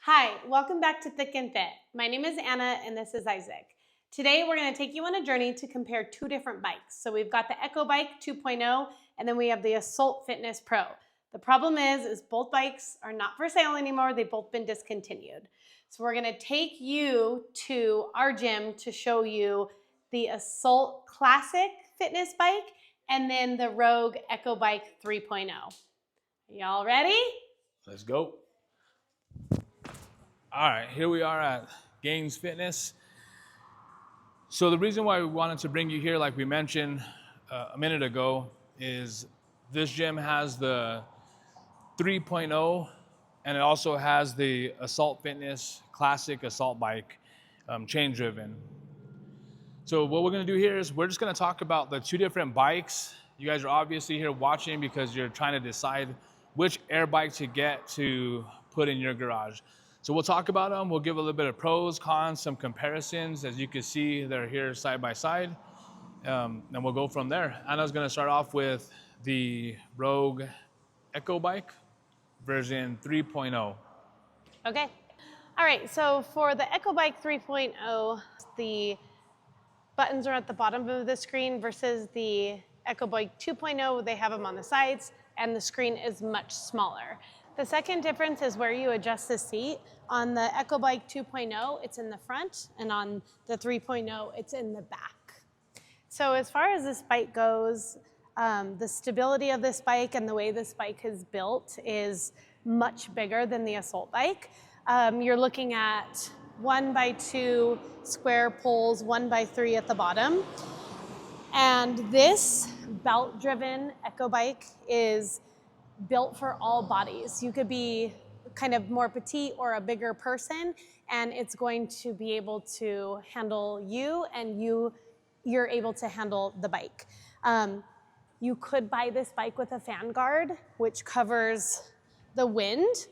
Hi, welcome back to Thicc and Fit. My name is Anna and this is Isaac. Today we're going to take you on a journey to compare two different bikes. So we've got the EcoBike 2.0 and then we have the Assault Fitness Pro. The problem is both bikes are not for sale anymore. They've both been discontinued. So we're going to take you to our gym to show you the Assault Classic fitness bike and then the Rogue EcoBike 3.0. Y'all ready? Let's go. All right, here we are at Gaines Fitness. So the reason why we wanted to bring you here, like we mentioned a minute ago, is this gym has the 3.0 and it also has the Assault Fitness Classic Assault Bike, chain driven. So what we're gonna do here is we're just gonna talk about the two different bikes. You guys are obviously here watching because you're trying to decide which air bike to get to put in your garage. So we'll talk about them. We'll give a little bit of pros, cons, some comparisons. As you can see, they're here side by side. And we'll go from there. Anna's gonna start off with the Rogue EcoBike version 3.0. Okay. All right, so for the EcoBike 3.0, the buttons are at the bottom of the screen versus the EcoBike 2.0, they have them on the sides and the screen is much smaller. The second difference is where you adjust the seat. On the EcoBike 2.0, it's in the front, and on the 3.0, it's in the back. So as far as this bike goes, the stability of this bike and the way this bike is built is much bigger than the Assault bike. You're looking at 1x2 square poles, 1x3 at the bottom. And this belt-driven EcoBike is built for all bodies. You could be kind of more petite or a bigger person, and it's going to be able to handle you, and you're able to handle the bike. You could buy this bike with a fan guard, which covers the wind.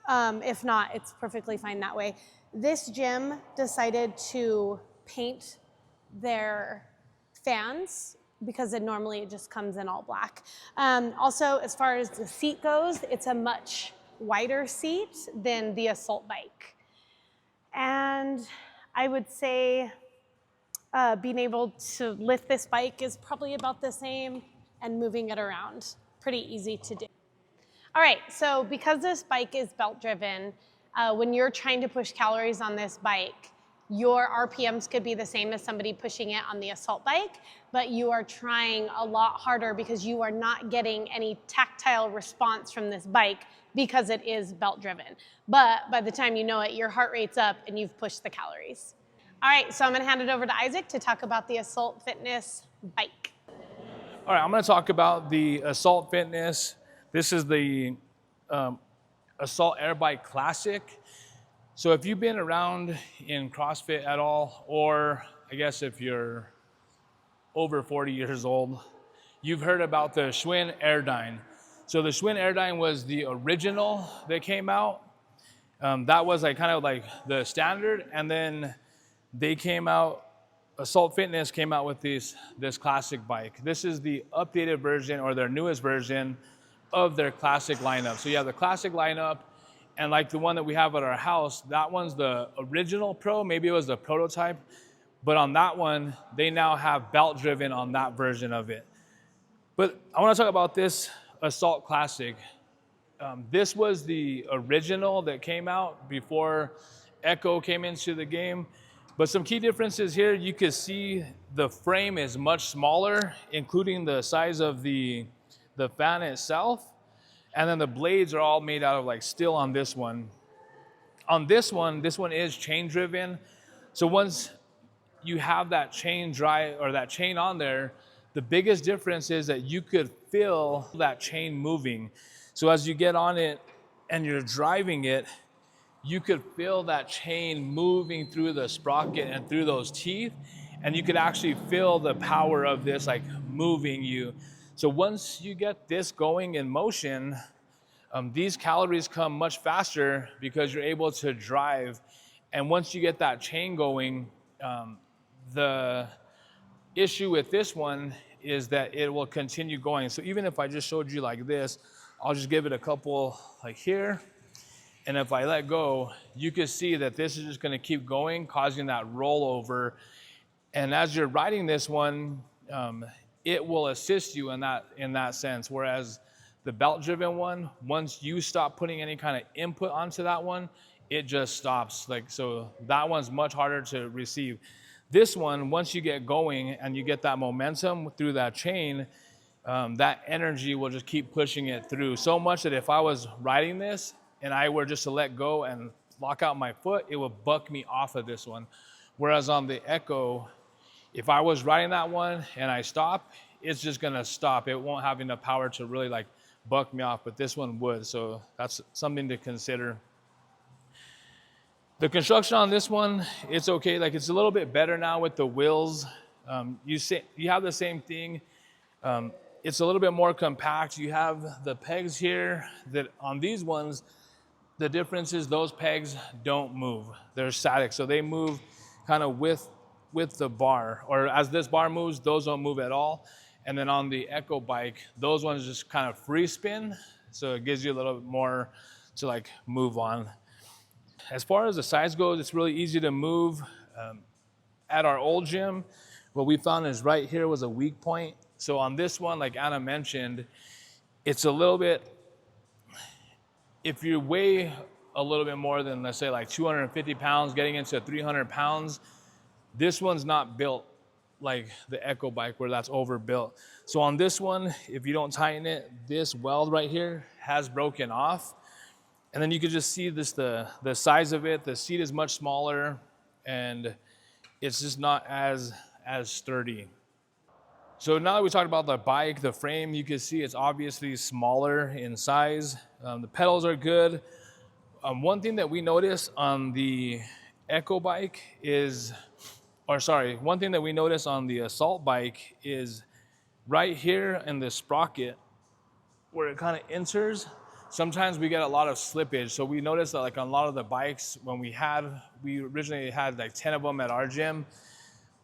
If not, it's perfectly fine that way. This gym decided to paint their fans because normally it just comes in all black. Also, as far as the seat goes, it's a much wider seat than the Assault bike. And I would say being able to lift this bike is probably about the same, and moving it around, pretty easy to do. All right, so because this bike is belt driven, when you're trying to push calories on this bike, your RPMs could be the same as somebody pushing it on the Assault bike, but you are trying a lot harder because you are not getting any tactile response from this bike because it is belt driven. But by the time you know it, your heart rate's up and you've pushed the calories. All right, so I'm gonna hand it over to Isaac to talk about the Assault Fitness bike. All right, I'm gonna talk about the Assault Fitness. This is the Assault AirBike Classic. So if you've been around in CrossFit at all, or I guess if you're over 40 years old, you've heard about the Schwinn Airdyne. So the Schwinn Airdyne was the original that came out. That was like kind of like the standard, and then they came out, Assault Fitness came out with this classic bike. This is the updated version or their newest version of their classic lineup. So you have the classic lineup, and like the one that we have at our house, that one's the original Pro. Maybe it was the prototype, but on that one, they now have belt driven on that version of it. But I want to talk about this Assault Classic. This was the original that came out before Echo came into the game. But some key differences here, you can see the frame is much smaller, including the size of the fan itself. And then the blades are all made out of like steel on this one. On this one is chain driven. So once you have that chain that chain on there, the biggest difference is that you could feel that chain moving. So as you get on it and you're driving it, you could feel that chain moving through the sprocket and through those teeth, and you could actually feel the power of this like moving you. So once you get this going in motion, these calories come much faster because you're able to drive. And once you get that chain going, the issue with this one is that it will continue going. So even if I just showed you like this, I'll just give it a couple like here. And if I let go, you can see that this is just gonna keep going, causing that rollover. And as you're riding this one, it will assist you in that sense. Whereas the belt-driven one, once you stop putting any kind of input onto that one, it just stops. Like, so that one's much harder to receive. This one, once you get going and you get that momentum through that chain, that energy will just keep pushing it through. So much that if I was riding this and I were just to let go and lock out my foot, it would buck me off of this one. Whereas on the Echo, if I was riding that one and I stop, it's just gonna stop. It won't have enough power to really like buck me off, but this one would. So that's something to consider. The construction on this one, it's okay. Like, it's a little bit better now with the wheels. You have the same thing. It's a little bit more compact. You have the pegs here that on these ones, the difference is those pegs don't move. They're static. So they move kind of with the bar, or as this bar moves, those don't move at all. And then on the Echo bike, those ones just kind of free spin. So it gives you a little bit more to like move on. As far as the size goes, it's really easy to move. At our old gym, what we found is right here was a weak point. So on this one, like Anna mentioned, it's a little bit, if you weigh a little bit more than, let's say, like 250 pounds, getting into 300 pounds, this one's not built like the Echo bike where that's overbuilt. So on this one, if you don't tighten it, this weld right here has broken off. And then you can just see this, the size of it. The seat is much smaller and it's just not as sturdy. So now that we talked about the bike, the frame, you can see it's obviously smaller in size. The pedals are good. One thing that we noticed on the Echo bike is, one thing that we noticed on the Assault bike is right here in the sprocket where it kind of enters, sometimes we get a lot of slippage. So we noticed that like on a lot of the bikes, when we originally had like 10 of them at our gym,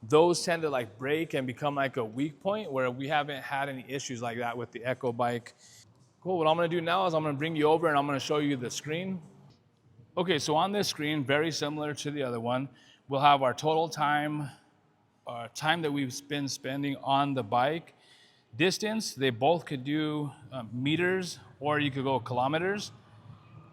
those tend to like break and become like a weak point, where we haven't had any issues like that with the Echo bike. Cool, what I'm gonna do now is I'm gonna bring you over and I'm gonna show you the screen. Okay, so on this screen, very similar to the other one, we'll have our total time, time that we've been spending on the bike. Distance, they both could do meters, or you could go kilometers.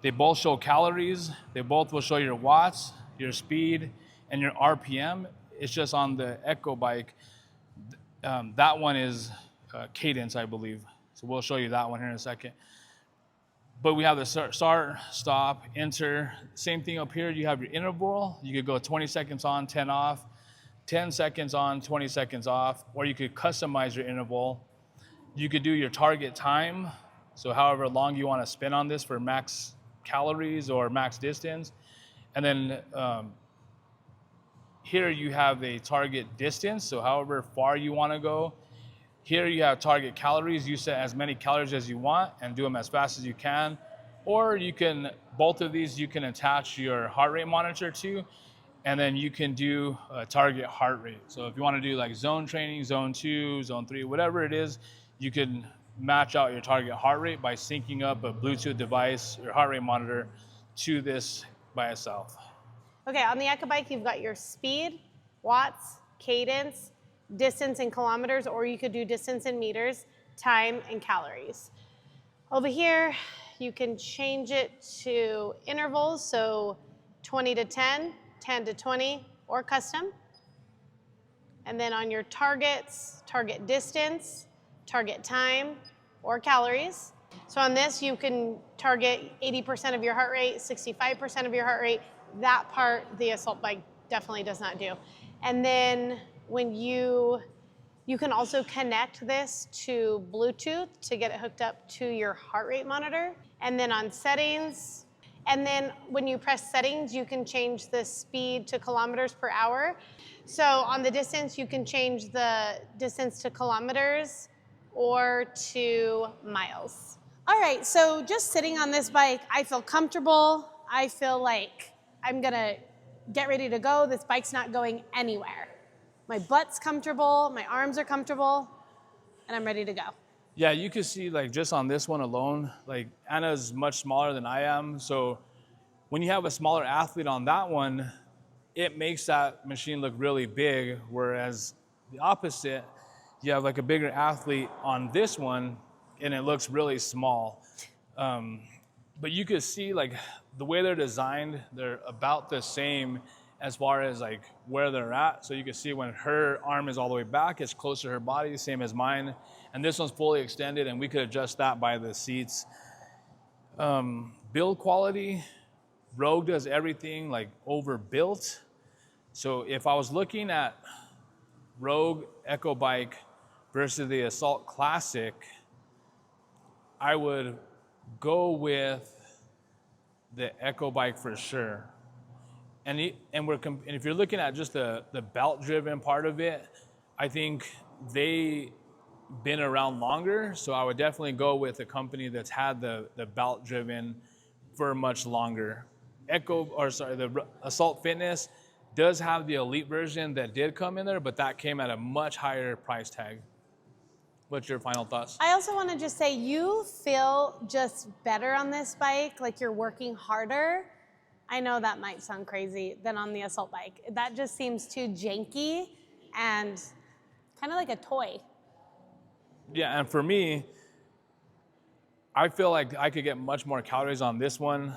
They both show calories. They both will show your watts, your speed, and your RPM. It's just on the Echo bike, that one is cadence, I believe. So we'll show you that one here in a second. But we have the start, stop, enter. Same thing up here. You have your interval. You could go 20 seconds on, 10 off, 10 seconds on, 20 seconds off, or you could customize your interval. You could do your target time. So however long you want to spend on this for max calories or max distance. And then here you have a target distance. So however far you want to go. Here you have target calories. You set as many calories as you want and do them as fast as you can. Or you can, both of these you can attach your heart rate monitor to, and then you can do a target heart rate. So if you want to do like zone training, zone 2, zone 3, whatever it is, you can match out your target heart rate by syncing up a Bluetooth device, your heart rate monitor, to this by itself. Okay, on the Echo bike, you've got your speed, watts, cadence, distance in kilometers, or you could do distance in meters, time, and calories. Over here, you can change it to intervals, so 20 to 10, 10 to 20, or custom. And then on your targets, target distance, target time, or calories. So on this, you can target 80% of your heart rate, 65% of your heart rate. That part, the Assault bike definitely does not do. And then when you can also connect this to Bluetooth to get it hooked up to your heart rate monitor. And then on settings, and then when you press settings, you can change the speed to kilometers per hour. So on the distance, you can change the distance to kilometers or to miles. All right, so just sitting on this bike, I feel comfortable. I feel like I'm gonna get ready to go. This bike's not going anywhere. My butt's comfortable, my arms are comfortable, and I'm ready to go. Yeah, you can see like just on this one alone, like Anna's much smaller than I am. So when you have a smaller athlete on that one, it makes that machine look really big, whereas the opposite, you have like a bigger athlete on this one and it looks really small. But you could see like the way they're designed, they're about the same as far as like where they're at. So you can see when her arm is all the way back, it's close to her body, same as mine. And this one's fully extended, and we could adjust that by the seats. Build quality, Rogue does everything like overbuilt. So if I was looking at Rogue EcoBike versus the Assault Classic, I would go with the EcoBike for sure. And if you're looking at just the belt-driven part of it, I think they been around longer. So I would definitely go with a company that's had the belt-driven for much longer. The Assault Fitness does have the Elite version that did come in there, but that came at a much higher price tag. What's your final thoughts? I also want to just say you feel just better on this bike, like you're working harder. I know that might sound crazy than on the Assault bike. That just seems too janky and kind of like a toy. Yeah, and for me, I feel like I could get much more calories on this one,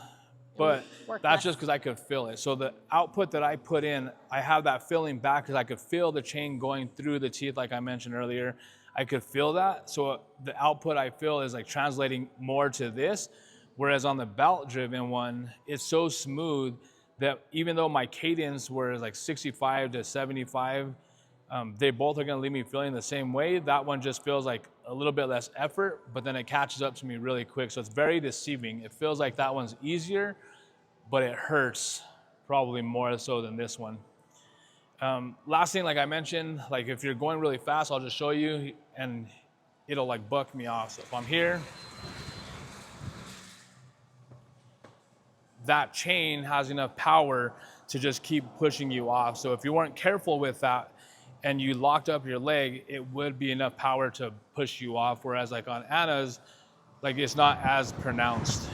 but that's just because I could feel it. So the output that I put in, I have that feeling back because I could feel the chain going through the teeth like I mentioned earlier. I could feel that. So the output I feel is like translating more to this. Whereas on the belt-driven one, it's so smooth that even though my cadence was like 65 to 75, they both are gonna leave me feeling the same way. That one just feels like a little bit less effort, but then it catches up to me really quick. So it's very deceiving. It feels like that one's easier, but it hurts probably more so than this one. Last thing, like I mentioned, like if you're going really fast, I'll just show you and it'll like buck me off. So if I'm here, that chain has enough power to just keep pushing you off. So if you weren't careful with that and you locked up your leg, it would be enough power to push you off. Whereas like on Anna's, like it's not as pronounced.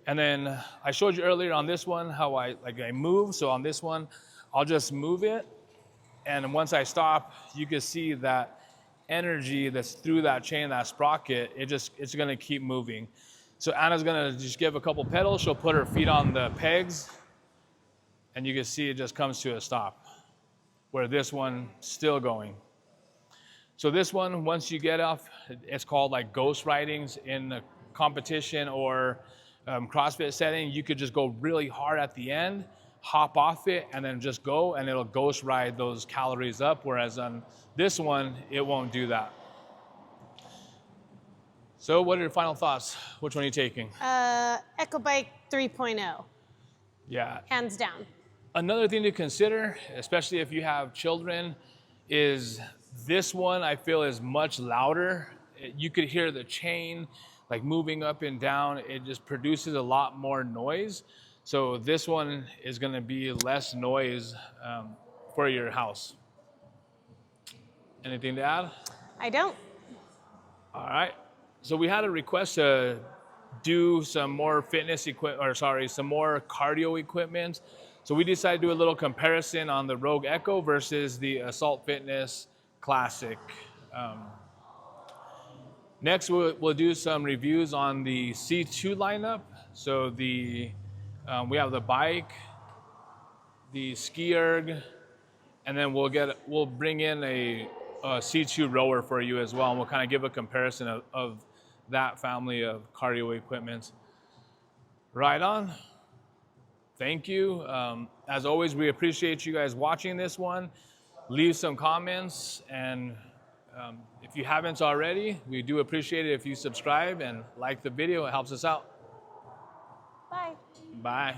And then I showed you earlier on this one how I move. So on this one, I'll just move it. And once I stop, you can see that energy that's through that chain, that sprocket, it's gonna keep moving. So Anna's gonna just give a couple pedals. She'll put her feet on the pegs and you can see it just comes to a stop, where this one still going. So this one, once you get off, it's called like ghost ridings in a competition or CrossFit setting. You could just go really hard at the end, hop off it, and then just go, and it'll ghost ride those calories up. Whereas on this one, it won't do that. So what are your final thoughts? Which one are you taking? EcoBike 3.0. Yeah. Hands down. Another thing to consider, especially if you have children, is this one I feel is much louder. You could hear the chain like moving up and down. It just produces a lot more noise. So this one is gonna be less noise for your house. Anything to add? I don't. All right. So we had a request to do some more some more cardio equipment. So we decided to do a little comparison on the Rogue Echo versus the Assault Fitness Classic. Next, we'll do some reviews on the C2 lineup. So we have the bike, the ski erg, and then we'll bring in a C2 rower for you as well, and we'll kind of give a comparison of that family of cardio equipment. Right on. Thank you. As always, we appreciate you guys watching this one. Leave some comments, and if you haven't already, we do appreciate it if you subscribe and like the video. It helps us out. Bye. Bye.